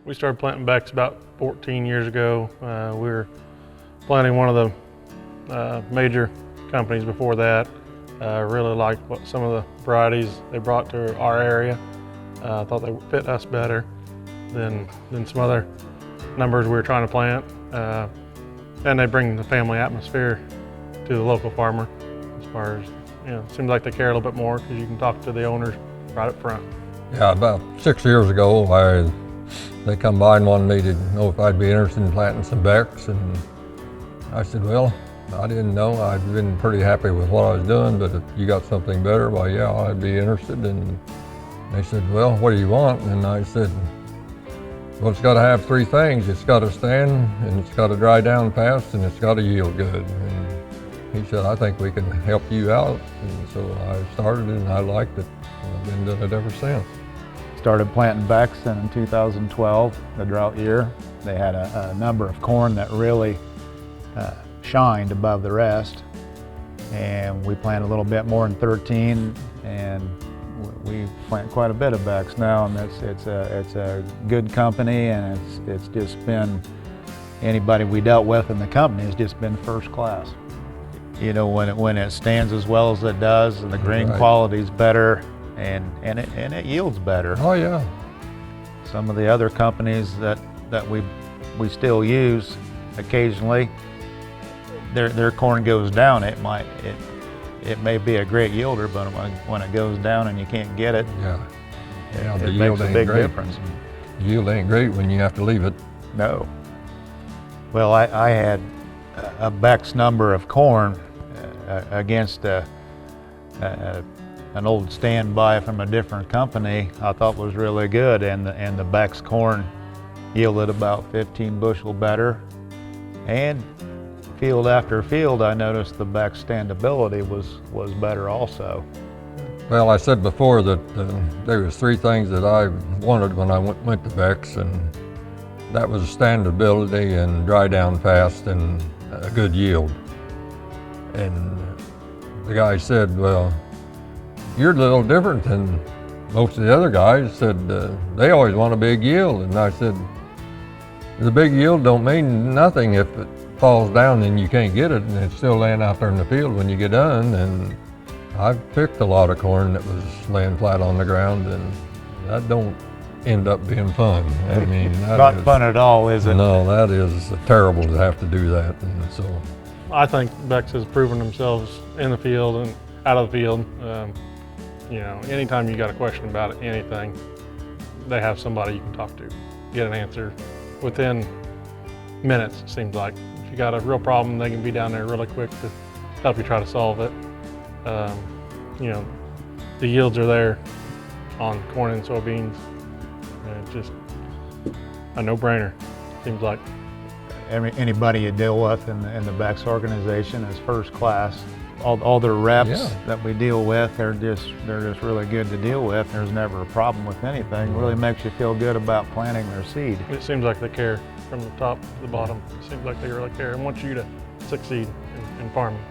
We started planting Becks about 14 years ago. We were planting one of the major companies before that. Really liked what some of the varieties they brought to our area. Thought they fit us better than some other numbers we were trying to plant. And they bring the family atmosphere to the local farmer as far as, it seems like they care a little bit more because you can talk to the owners right up front. Yeah, about 6 years ago, they come by and wanted me to know if I'd be interested in planting some Becks, and I said, well, I didn't know. I'd been pretty happy with what I was doing, but if you got something better, well, yeah, I'd be interested. And they said, well, what do you want? And I said, well, it's got to have three things. It's got to stand, and it's got to dry down fast, and it's got to yield good. And he said, I think we can help you out. And so I started, and I liked it. And I've been doing it ever since. Started planting Becks in 2012, the drought year. They had a number of corn that really shined above the rest. And we planted a little bit more in 13, and we plant quite a bit of Becks now, and it's a good company, and it's just been, anybody we dealt with in the company has just been first class. You know, when it stands as well as it does, and the grain quality's better, and it yields better. Oh yeah. Some of the other companies that we still use occasionally, their corn goes down. It may be a great yielder, but when it goes down and you can't get it, it makes a big difference. The yield ain't great when you have to leave it. No. Well, I had a Beck's number of corn against an old standby from a different company I thought was really good, and the Beck's corn yielded about 15 bushel better. And field after field, I noticed the Beck's standability was better also. Well, I said before that there was three things that I wanted when I went to Beck's, and that was standability and dry down fast and a good yield. And the guy said, well, you're a little different than most of the other guys. Said they always want a big yield. And I said, the big yield don't mean nothing if it falls down and you can't get it, and it's still laying out there in the field when you get done. And I've picked a lot of corn that was laying flat on the ground, and that don't end up being fun. I mean, not fun at all, is it? No, that is terrible to have to do that. And so I think Beck's has proven themselves in the field and out of the field. Anytime you got a question about anything, they have somebody you can talk to, get an answer within minutes, it seems like. If you got a real problem, they can be down there really quick to help you try to solve it. The yields are there on corn and soybeans. It's just a no-brainer, seems like. Anybody you deal with in the Beck's organization is first class. All their reps that we deal with, they're just really good to deal with. There's never a problem with anything. It really makes you feel good about planting their seed. It seems like they care from the top to the bottom. It seems like they really care and want you to succeed in farming.